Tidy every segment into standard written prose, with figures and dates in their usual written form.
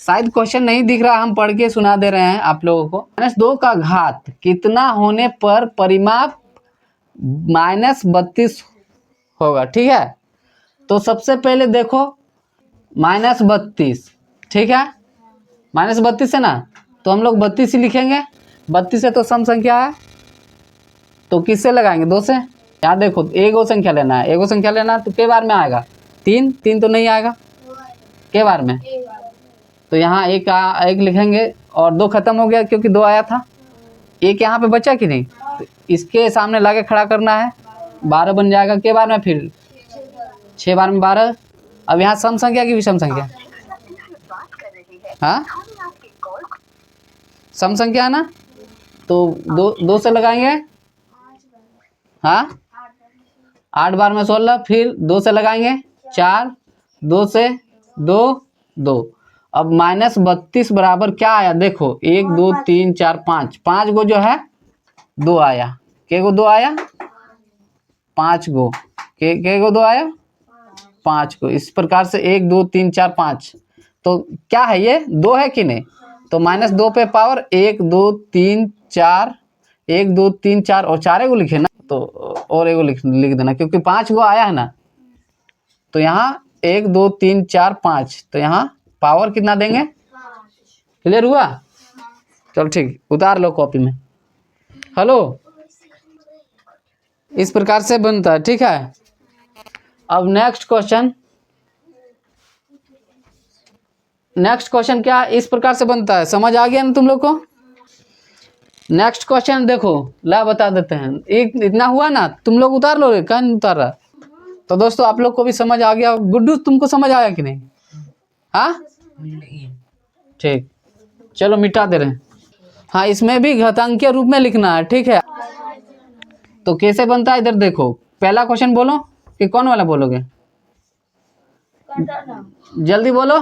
शायद क्वेश्चन नहीं दिख रहा, हम पढ़ के सुना दे रहे हैं आप लोगों को। -2 का घात कितना होने पर परिमाप -32 होगा। ठीक है, तो सबसे पहले देखो -32, ठीक है, -32 है ना, तो हम लोग 32 ही लिखेंगे। 32 है तो सम संख्या है, तो किससे लगाएंगे? 2 से। यहाँ देखो एगो संख्या लेना है, एगो संख्या लेना है तो के बार में आएगा? 3। 3 तो नहीं आएगा, के बार में? तो यहाँ एक लिखेंगे और 2 खत्म हो गया क्योंकि 2 आया था। एक यहाँ पे बचा कि नहीं, तो इसके सामने लाके खड़ा करना है, 12 बन जाएगा। के बार में? फिर 6 बार में 12। अब यहाँ सम संख्या की विषम संख्या, हाँ सम संख्या है ना, तो 2 से लगाएंगे, हाँ 8 बार में 16, फिर 2 से लगाएंगे 4, 2 से 2 2। अब -32 बराबर क्या आया? देखो 1 2 3 4 5, 5 गो जो है 2 आया। के गो 2 आया? 5 गो। के गो 2 आया? 5 गो। इस प्रकार से 1 2 3 4 5, तो क्या है ये? 2 है कि नहीं? तो -2 पे पावर 1 2 3 4, 1 2 3 4 और 4 गो लिखे ना, तो और एगो लिख देना क्योंकि 5 गो आया है ना। तो यहाँ 1 2 3 4 5, तो यहाँ पावर कितना देंगे? क्लियर हुआ? चलो ठीक, उतार लो कॉपी में। हेलो, इस प्रकार से बनता है। ठीक है, अब नेक्स्ट क्वेश्चन क्या इस प्रकार से बनता है, समझ आ गया ना तुम लोग को? नेक्स्ट क्वेश्चन देखो, ला बता देते हैं। एक इतना हुआ ना, तुम लोग उतार लो, क्या नहीं उतार रहा? तो दोस्तों आप लोग को भी समझ आ गया। गुड्डू तुमको समझ आया कि नहीं? हाँ ठीक, चलो मिटा दे रहे हैं। हाँ, इसमें भी घातांकीय रूप में लिखना है। ठीक है, तो कैसे बनता है इधर देखो। पहला क्वेश्चन बोलो कि कौन वाला बोलोगे? जल्दी बोलो।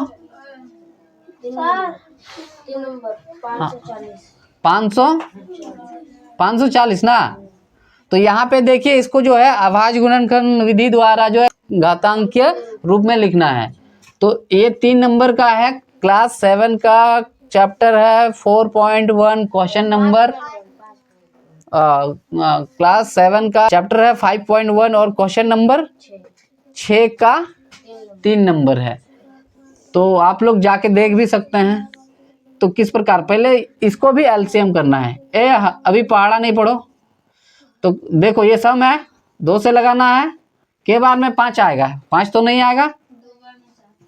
540 ना। तो यहाँ पे देखिए, इसको जो है अभाज्य गुणनखंड विधि द्वारा जो है घातांकीय रूप में लिखना है। तो ये 3 नंबर का है, क्लास 7 का चैप्टर है 4.1, क्वेश्चन नंबर क्लास 7 का चैप्टर है 5.1 और क्वेश्चन नंबर 6 का 3 नंबर है। तो आप लोग जाके देख भी सकते हैं। तो किस प्रकार, पहले इसको भी एलसीएम करना है। अभी पहाड़ा नहीं पढ़ो, तो देखो ये सम है, 2 से लगाना है। के बार में 5 आएगा? 5 तो नहीं आएगा।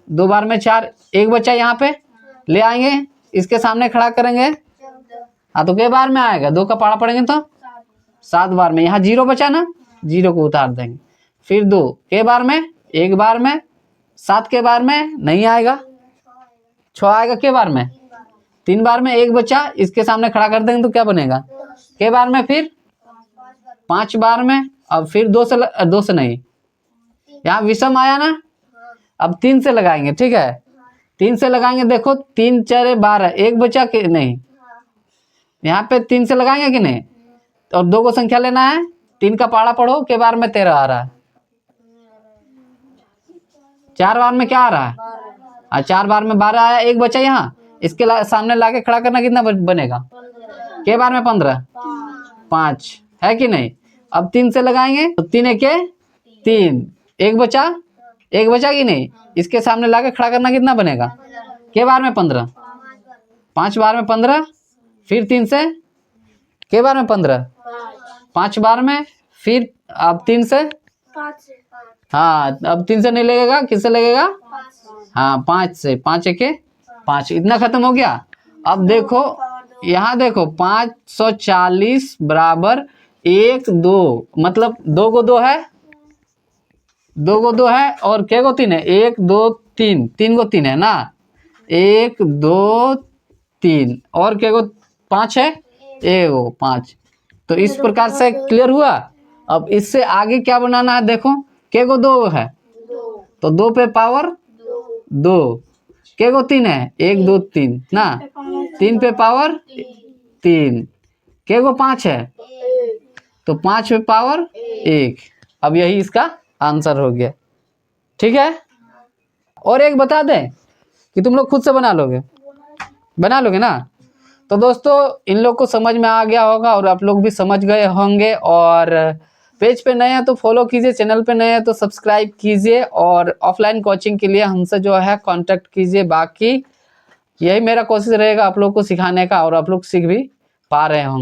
2 बार में 4, एक बच्चा यहाँ पे ले आएंगे, इसके सामने खड़ा करेंगे, हाँ तो के बार में आएगा? 2 का पहाड़ा पढ़ेंगे तो 7 बार में। यहाँ 0 बचा ना, 0 को उतार देंगे। फिर 2 के बार में, 1 बार में, 7 के बार में नहीं आएगा, 6 आएगा के बार में, 3 बार में 1 बचा, इसके सामने खड़ा कर देंगे तो क्या बनेगा? के बार में, फिर 5 बार में, अब फिर 2 से नहीं, यहाँ विषम आया ना, अब 3 से लगाएंगे। ठीक है, 3 से लगाएंगे, देखो 3 4 12, 1 बचा के नहीं, यहाँ पे 3 से लगाएंगे कि नहीं? और 2 को संख्या लेना है, 3 का पहाड़ा पढ़ो, के बार में 13 आ रहा है, 4 बार में क्या आ रहा है? 4 बार में 12 आया, 1 बचा यहाँ, इसके सामने लाके खड़ा करना, कितना बनेगा? के बार में 15, 5 है कि नहीं? अब 3 से लगाएंगे तो 3 1 3, 1 बचा कि नहीं, इसके सामने लाके खड़ा करना, कितना बनेगा? के बार में 15, 5 बार में 15, फिर 3 से के बार में 15, 5 बार में, फिर अब 3 से, हाँ अब 3 से नहीं लगेगा, किससे लगेगा? हाँ 5 से, 5 1 5, इतना खत्म हो गया। अब देखो यहाँ देखो 540 बराबर 1 2, मतलब 2 को 2 है, 2 को 2 है और क्या को 3 है? 1 2 3, 3 को 3 है ना, 1 2 3 और क्या को 5 है? 1 5। तो इस प्रकार से क्लियर हुआ। अब इससे आगे क्या बनाना है, देखो के को 2 है, तो 2 पे पावर 2, के को 3 है, 1 2 3 ना, 3 पे पावर 3, के को 5 है, तो 5 पे पावर 1। अब यही इसका आंसर हो गया। ठीक है, और एक बता दें कि तुम लोग खुद से बना लोगे। बना लोगे ना। तो दोस्तों इन लोग को समझ में आ गया होगा और आप लोग भी समझ गए होंगे। और पेज पे नए हैं तो फॉलो कीजिए, चैनल पे नए हैं तो सब्सक्राइब कीजिए और ऑफलाइन कोचिंग के लिए हमसे जो है कांटेक्ट कीजिए। बाकी यही मेरा कोशिश रहेगा आप लोग को सिखाने का और आप लोग सीख भी पा रहे होंगे।